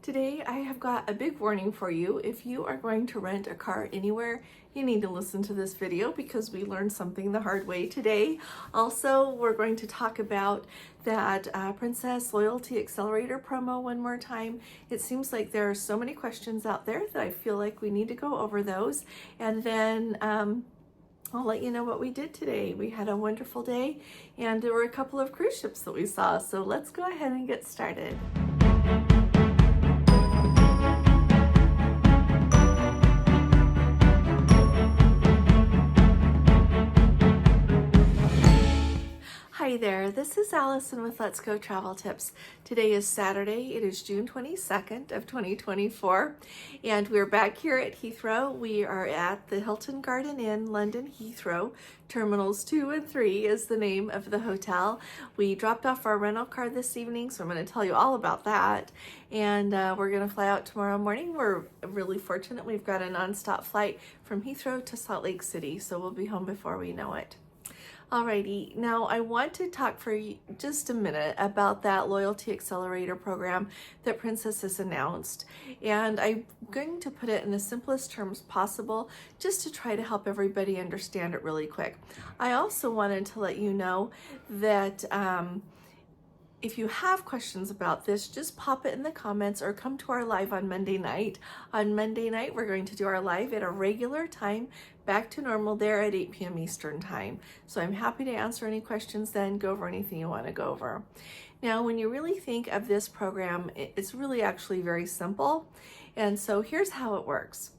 Today I have got a big warning for you. If you are going to rent a car anywhere, you need to listen to this video because we learned something the hard way today. Also, we're going to talk about that Princess Loyalty Accelerator promo one more time. It seems like there are so many questions out there that I feel like we need to go over those. And then I'll let you know what we did today. We had a wonderful day and there were a couple of cruise ships that we saw. So let's go ahead and get started. Hi there, this is Allison with Let's Go Travel Tips. Today is Saturday, it is June 22nd of 2024, and we're back here at Heathrow. We are at the Hilton Garden Inn, London Heathrow. Terminals 2 and 3 is the name of the hotel. We dropped off our rental car this evening, so I'm going to tell you all about that. And we're going to fly out tomorrow morning. We're really fortunate. We've got a nonstop flight from Heathrow to Salt Lake City, so we'll be home before we know it. Alrighty, now I want to talk for just a minute about that Loyalty Accelerator program that Princess has announced. And I'm going to put it in the simplest terms possible just to try to help everybody understand it really quick. I also wanted to let you know that if you have questions about this, just pop it in the comments or come to our live on Monday night. On Monday night, we're going to do our live at a regular time, back to normal there at 8 p.m. Eastern time. So I'm happy to answer any questions then, go over anything you want to go over. Now, when you really think of this program, it's really actually very simple. And so here's how it works.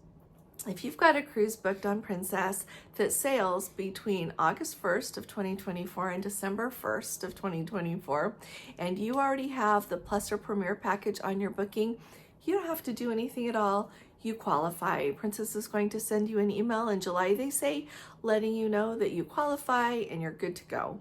If you've got a cruise booked on Princess that sails between August 1st of 2024 and December 1st of 2024, and you already have the Plus or Premier package on your booking, you don't have to do anything at all. You qualify. Princess is going to send you an email in July, they say, letting you know that you qualify and you're good to go.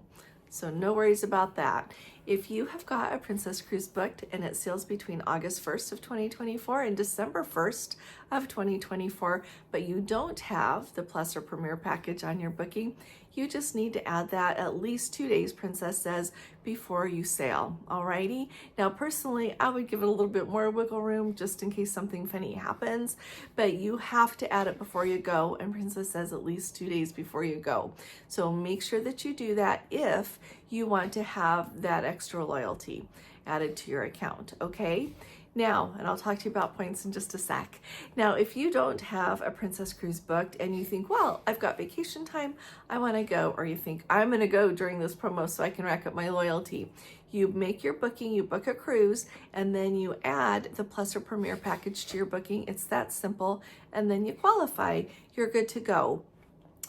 So no worries about that. If you have got a Princess cruise booked and it sails between August 1st of 2024 and December 1st of 2024, but you don't have the Plus or Premier package on your booking, you just need to add that at least 2 days, Princess says, before you sail. Alrighty. Now, personally, I would give it a little bit more wiggle room just in case something funny happens, but you have to add it before you go, and Princess says at least 2 days before you go. So make sure that you do that if you want to have that extra loyalty added to your account, okay? Now, and I'll talk to you about points in just a sec. Now, if you don't have a Princess cruise booked and you think, well, I've got vacation time, I want to go, or you think, I'm going to go during this promo so I can rack up my loyalty, you make your booking, you book a cruise, and then you add the Plus or Premier package to your booking. It's that simple, and then you qualify. You're good to go.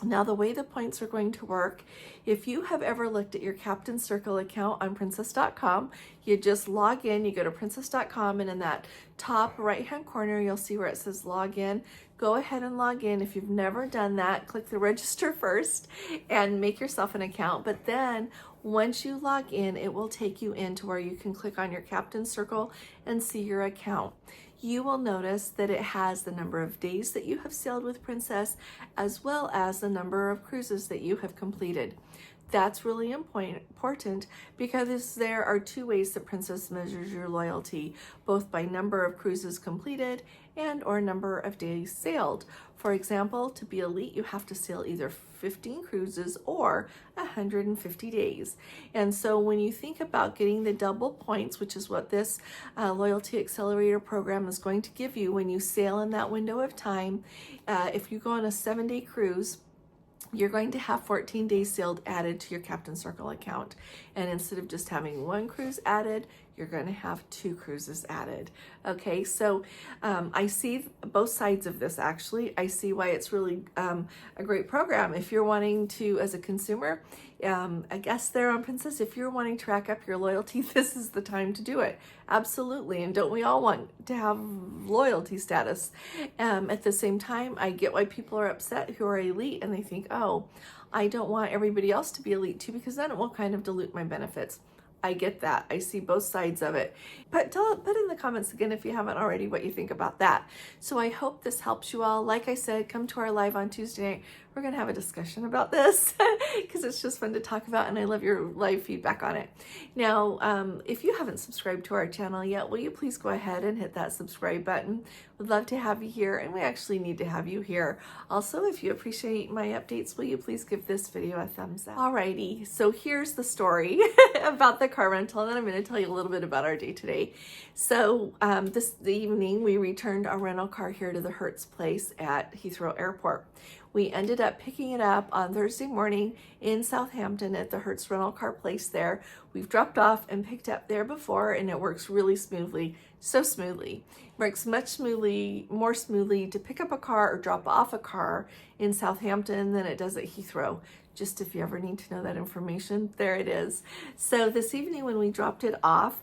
Now, the way the points are going to work, if you have ever looked at your Captain Circle account on princess.com, you just log in, you go to princess.com, and in that top right-hand corner, you'll see where it says log in. Go ahead and log in. If you've never done that, click the register first and make yourself an account. But then once you log in, it will take you into where you can click on your Captain Circle and see your account. You will notice that it has the number of days that you have sailed with Princess, as well as the number of cruises that you have completed. That's really important because there are two ways that Princess measures your loyalty, both by number of cruises completed and or number of days sailed. For example, to be elite, you have to sail either 15 cruises or 150 days. And so when you think about getting the double points, which is what this Loyalty Accelerator program is going to give you when you sail in that window of time, if you go on a 7-day cruise, you're going to have 14 days sailed added to your Captain Circle account. And instead of just having one cruise added, you're going to have 2 cruises added. Okay, so I see both sides of this actually. I see why it's really a great program. If you're wanting to, as a consumer, I guess there on Princess, if you're wanting to rack up your loyalty, this is the time to do it. Absolutely. And don't we all want to have loyalty status? At the same time, I get why people are upset who are elite and they think, oh, I don't want everybody else to be elite too because then it will kind of dilute my benefits. I get that. I see both sides of it. But put in the comments again if you haven't already what you think about that. So I hope this helps you all. Like I said, come to our live on Tuesday night. We're going to have a discussion about this because it's just fun to talk about, and I love your live feedback on it. Now, if you haven't subscribed to our channel yet, will you please go ahead and hit that subscribe button? We'd love to have you here, and we actually need to have you here. Also, if you appreciate my updates, will you please give this video a thumbs up? Alrighty, so here's the story about the car rental, and then I'm going to tell you a little bit about our day today. So this evening, we returned our rental car here to the Hertz place at Heathrow Airport. We ended up picking it up on Thursday morning in Southampton at the Hertz rental car place there. We've dropped off and picked up there before, and it works really smoothly, so smoothly. It works more smoothly to pick up a car or drop off a car in Southampton than it does at Heathrow. Just if you ever need to know that information, there it is. So this evening when we dropped it off,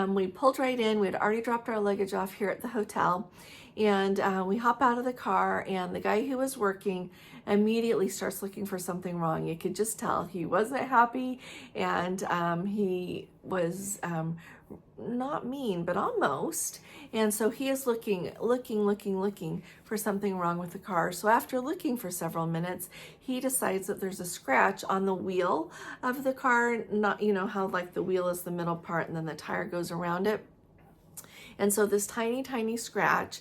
we pulled right in. We had already dropped our luggage off here at the hotel. And we hop out of the car, and the guy who was working immediately starts looking for something wrong. You could just tell he wasn't happy, and he was not mean, but almost. And so he is looking for something wrong with the car. So after looking for several minutes, he decides that there's a scratch on the wheel of the car. Not, you know how like the wheel is the middle part and then the tire goes around it. And so this tiny scratch,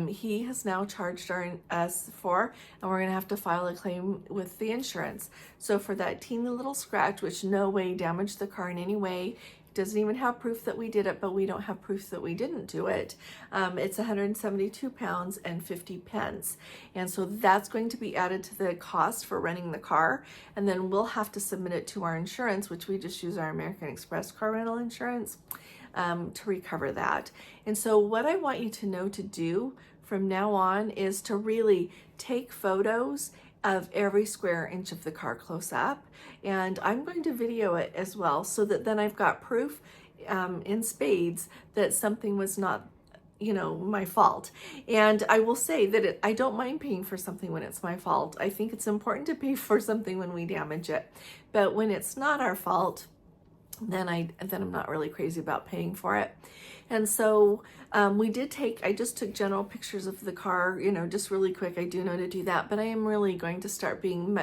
he has now charged us for, and we're gonna have to file a claim with the insurance. So for that teeny little scratch, which no way damaged the car in any way, doesn't even have proof that we did it, but we don't have proof that we didn't do it. It's 172 pounds and 50 pence. And so that's going to be added to the cost for renting the car. And then we'll have to submit it to our insurance, which we just use our American Express car rental insurance. To recover that. And so what I want you to know to do from now on is to really take photos of every square inch of the car close up. And I'm going to video it as well so that then I've got proof in spades that something was not, you know, my fault. And I will say that I don't mind paying for something when it's my fault. I think it's important to pay for something when we damage it. But when it's not our fault, then I'm not really crazy about paying for it. And so I just took general pictures of the car, you know, just really quick. I do know to do that, but I am really going to start being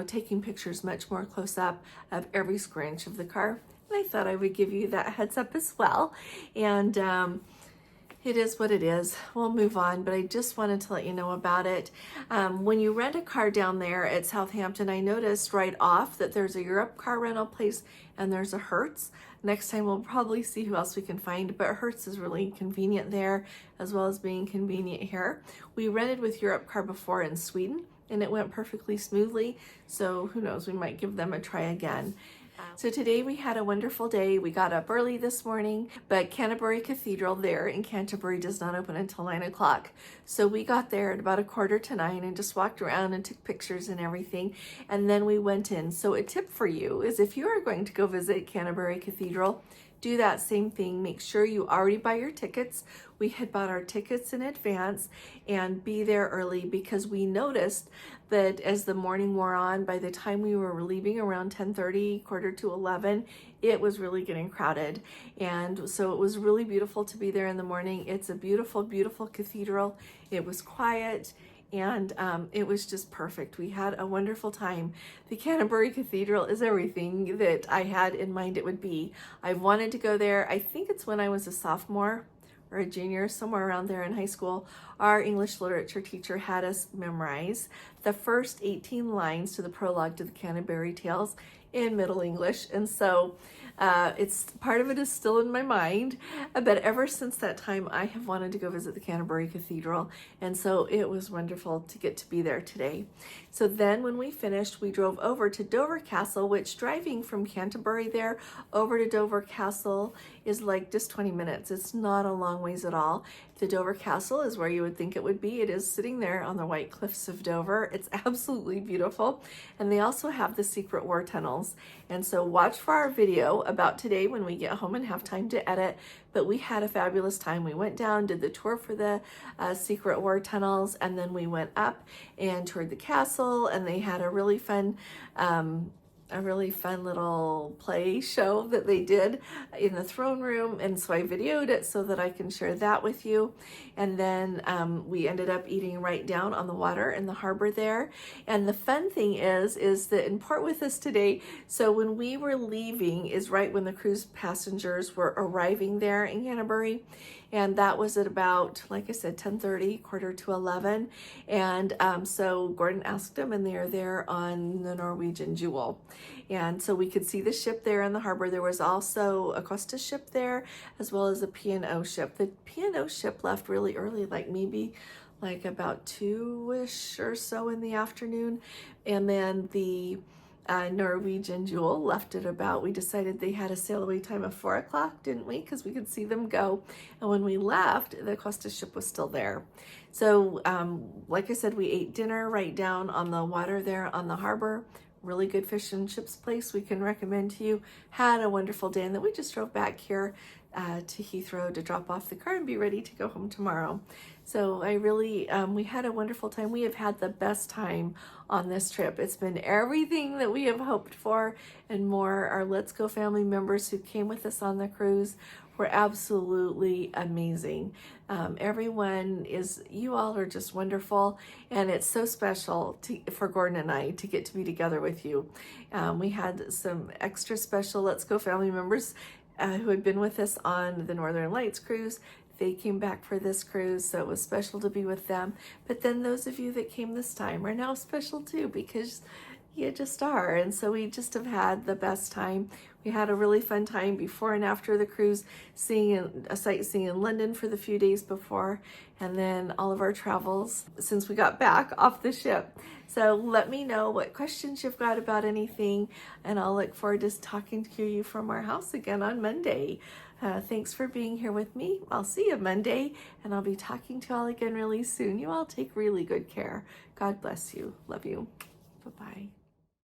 taking pictures much more close up of every square inch of the car. And I thought I would give you that heads up as well. And it is what it is. We'll move on, but I just wanted to let you know about it. When you rent a car down there at Southampton, I noticed right off that there's a Europe car rental place and there's a Hertz. Next time we'll probably see who else we can find, but Hertz is really convenient there as well as being convenient here. We rented with Europe car before in Sweden and it went perfectly smoothly. So who knows, we might give them a try again. So today we had a wonderful day. We got up early this morning, but Canterbury Cathedral there in Canterbury does not open until 9 o'clock. So we got there at about 8:45 and just walked around and took pictures and everything. And then we went in. So a tip for you is if you are going to go visit Canterbury Cathedral, do that same thing. Make sure you already buy your tickets. We had bought our tickets in advance and be there early because we noticed that as the morning wore on, by the time we were leaving around 10:30, 10:45, it was really getting crowded. And so it was really beautiful to be there in the morning. It's a beautiful, beautiful cathedral. It was quiet. And it was just perfect. We had a wonderful time. The Canterbury Cathedral is everything that I had in mind it would be. I've wanted to go there. I think it's when I was a sophomore or a junior, somewhere around there in high school. Our English literature teacher had us memorize the first 18 lines to the prologue to the Canterbury Tales in Middle English. And so it's part of it is still in my mind, but ever since that time I have wanted to go visit the Canterbury Cathedral, and so it was wonderful to get to be there today. So then when we finished, we drove over to Dover Castle, which driving from Canterbury there over to Dover Castle is like just 20 minutes. It's not a long ways at all. The Dover Castle is where you would think it would be. It is sitting there on the white cliffs of Dover. It's absolutely beautiful. And they also have the secret war tunnels. And so watch for our video about today when we get home and have time to edit. But we had a fabulous time. We went down, did the tour for the secret war tunnels, and then we went up and toured the castle, and they had a really fun a really fun little play show that they did in the throne room, and so I videoed it so that I can share that with you. And then we ended up eating right down on the water in the harbor there. And the fun thing is that in port with us today, so when we were leaving is right when the cruise passengers were arriving there in Canterbury, and that was at about, like I said, 10:30, quarter to 11. And so Gordon asked them, and they are there on the Norwegian Jewel. And so we could see the ship there in the harbor. There was also a Costa ship there, as well as a P&O ship. The P&O ship left really early, maybe about 2-ish or so in the afternoon. And then the Norwegian Jewel left at about, we decided they had a sail away time of 4 o'clock, didn't we? Because we could see them go. And when we left, the Costa ship was still there. So like I said, we ate dinner right down on the water there on the harbor. Really good fish and chips place we can recommend to you. Had a wonderful day, and then we just drove back here to Heathrow to drop off the car and be ready to go home tomorrow. So I really, we had a wonderful time. We have had the best time on this trip. It's been everything that we have hoped for and more. Our Let's Go family members who came with us on the cruise were absolutely amazing. Everyone you all are just wonderful, and it's so special for Gordon and I to get to be together with you. We had some extra special Let's Go family members who had been with us on the Northern Lights cruise. They came back for this cruise, so it was special to be with them. But then those of you that came this time are now special too, because you just are. And so we just have had the best time. We had a really fun time before and after the cruise, seeing a sightseeing in London for the few days before, and then all of our travels since we got back off the ship. So let me know what questions you've got about anything, and I'll look forward to talking to you from our house again on Monday. Thanks for being here with me. I'll see you Monday, and I'll be talking to you all again really soon. You all take really good care. God bless you. Love you. Bye-bye.